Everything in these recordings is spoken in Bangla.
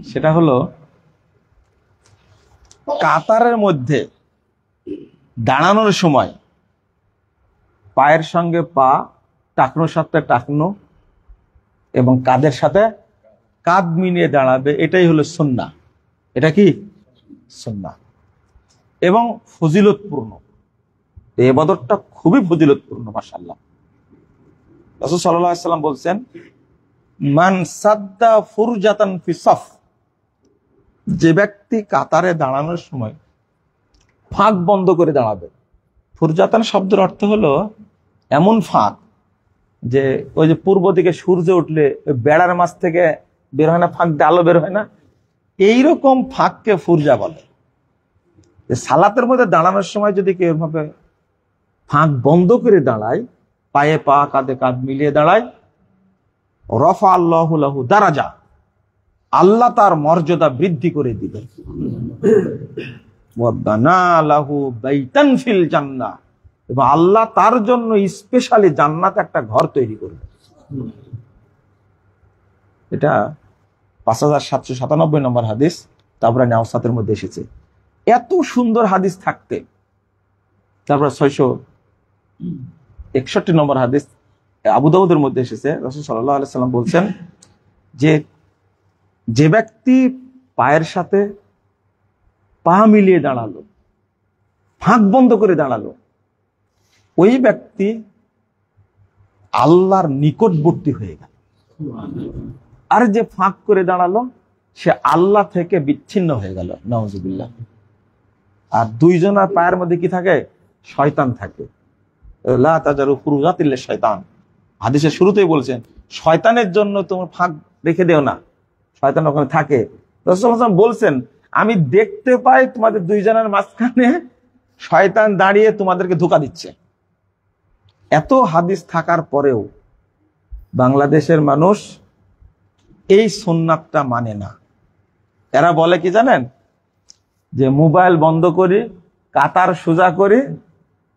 সেটা হলো কাতারের মধ্যে দাঁড়ানোর সময় পায়ের সঙ্গে পা, টাকনোর সাথে টাকনো এবং কাঁধের সাথে কাঁধ মিলিয়ে দাঁড়াবে, এটাই হলো সুন্নাহ। এটা কি সুন্নাহ এবং ফজিলতপূর্ণ। এই ইবাদতটা খুবই ফজিলতপূর্ণ। মাশাআল্লাহ, রাসূল সাল্লাল্লাহু আলাইহি ওয়াসাল্লাম বলছেন, মান সাদ্দা ফুরজাতান ফি সাফ, যে ব্যক্তি কাতারে দাঁড়ানোর সময় ফাঁক বন্ধ করে দাঁড়াবে। ফুরজাতান শব্দের অর্থ হলো এমন ফাঁক যে ওই যে পূর্ব দিকে সূর্য উঠলে বেড়ার মাছ থেকে বের হয় না, ফাঁক দিয়ে আলো বের হয় না, এইরকম ফাঁককে ফুরজা বলে। সালাতের মধ্যে দাঁড়ানোর সময় যদি কেউ এভাবে ফাঁক বন্ধ করে দাঁড়ায়, পায়ে পা কাঁধে কাঁধ মিলিয়ে দাঁড়ায়, রফা আল্লাহু লাহু দারাজা, আল্লাহ তার মর্যাদা বৃদ্ধি করে দিবেন। ওয়াবানা লাহু বাইতান ফিল জান্নাহ, এবং আল্লাহ তার জন্য স্পেশালি জান্নাতে একটা ঘর তৈরি করবে। এটা 5797 নম্বর হাদিস, তারপরে নাওসাতের মধ্যে এসেছে। এত সুন্দর হাদিস থাকতে তারপরে 661 নম্বর হাদিস আবু দাউদের মধ্যে এসেছে। রাসূল সাল্লাল্লাহু আলাইহি সাল্লাম বলছেন যে ব্যক্তি পায়ের সাথে পা মিলিয়ে দাঁড়ালো, ফাঁক বন্ধ করে দাঁড়ালো, ওই ব্যক্তি আল্লাহর নিকটবর্তী হয়ে গেল। আর যে ফাঁক করে দাঁড়ালো সে আল্লাহ থেকে বিচ্ছিন্ন হয়ে গেল, নাউজুবিল্লাহ। আর দুইজনের পায়ের মধ্যে কি থাকে? শয়তান থাকে। লা তাজারু ফুরুজাতিল্লিশ শয়তান, হাদিসের শুরুতেই বলছেন শয়তানের জন্য তোমার ফাঁক রেখে দেও না, শয়তান ওখানে থাকে। রাসূল সাল্লাল্লাহু আলাইহি ওয়াসাল্লাম বলছেন, আমি দেখতে পাই তোমাদের দুইজনের মাঝখানে শয়তান দাঁড়িয়ে তোমাদেরকে ধোঁকা দিচ্ছে। এত হাদিস থাকার পরেও বাংলাদেশের মানুষ এই সুন্নাতটা মানে না। এরা বলে কি জানেন? যে মোবাইল বন্ধ করি, কাতার সোজা করি,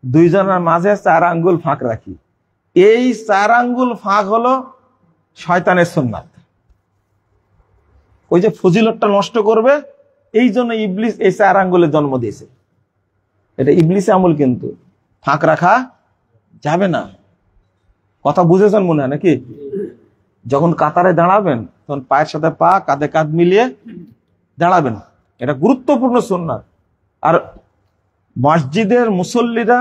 দুইজনের মাঝে 4 আঙ্গুল ফাঁক রাখি। এই 4 আঙ্গুল ফাঁক হলো শয়তানের সুন্নাত। ওই যে ফজিলতটা নষ্ট করবে, এই জন্য ইবলিস এই 4 আঙ্গুলের জন্ম দিয়েছে। এটা ইবলিসের আমল, কিন্তু ফাঁক রাখা যাবে না। কথা বুঝেছেন মনে হয় নাকি? যখন কাতারে দাঁড়াবেন তখন পায়ের সাথে পা, কাঁধে কাঁধ মিলিয়ে দাঁড়াবেন, এটা গুরুত্বপূর্ণ সুন্নাত। আর মসজিদের মুসল্লিরা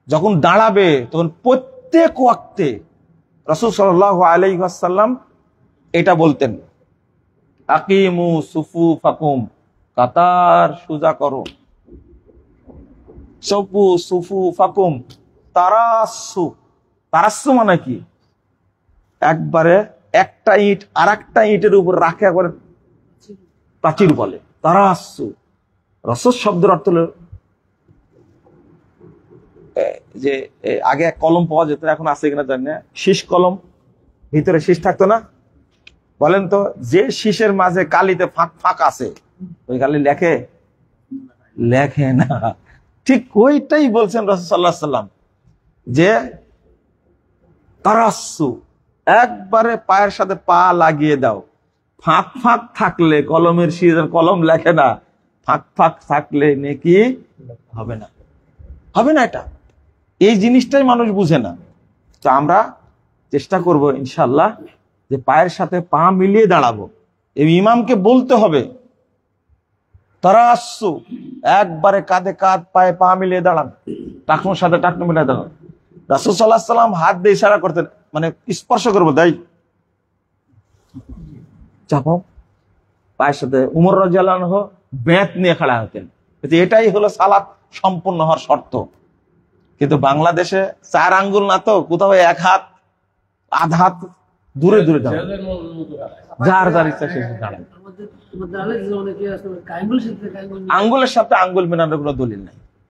যখন দাঁড়াবে তখন প্রত্যেক ওয়াক্তে রাসূল সাল্লাল্লাহু আলাইহি ওয়াসাল্লাম এটা বলতেন, আকিমু সুফুফাকুম, কাতার সোজা করো। সফু সুফুফাকুম তারাসসু, তারাসসু মানে কি? একবারে একটা ইট আর একটা ইটের উপর রাখা করে প্রাচীর বলে তারাসসু। রাসূল শব্দের অর্থ হলো যে আগে কলম পাওয়া যেত, এখন আছে কিনা জানি না, শীষ কলম, ভিতরে শীষ থাকতো না? বলেন তো, যে শীষের মাঝে কালিতে ফাঁক ফাঁক আছে, ওই কালি লেখে? লেখে না। ঠিক ওইটাই বলছেন রাসূল সাল্লাল্লাহু আলাইহি ওয়াসাল্লাম, যে তারাসসু, একবারে পায়ের সাথে পা লাগিয়ে দাও। ফাঁক ফাঁক থাকলে কলমের শীষ, কলম লেখে না, ফাঁক ফাঁক থাকলে নেকি হবে না, হবে না। এটা এই জিনিসটাই মানুষ বুঝে না। তো আমরা চেষ্টা করব ইনশাআল্লাহ যে পায়ের সাথে পা মিলিয়ে দাঁড়াবো। এই ইমামকে বলতে হবে তারাসসু, একবারে কাঁধে কাঁধ, পায়ে পা মিলিয়ে দাঁড়ান, টাকনোর সাথে টাকনো মিলিয়ে দাঁড়ান। রাসূল সাল্লাল্লাহু আলাইহি ওয়াসাল্লাম হাত দিয়ে ইশারা করতেন, মানে স্পর্শ করবো, তাই চাপো পায়ের সাথে। উমর রাদিয়াল্লাহু আনহু বেত নিয়ে খাড়া হতেন। এটাই হলো সালাত সম্পূর্ণ হওয়ার শর্ত। কিন্তু বাংলাদেশে 4 আঙ্গুল না, তো কোথাও 1 হাত, আধা হাত দূরে দূরে দাঁড়ায়, যার যার ইচ্ছা সে দাঁড়ায়। আঙ্গুলের সাথে আঙ্গুল মেলানোর কোনো দলিল নাই।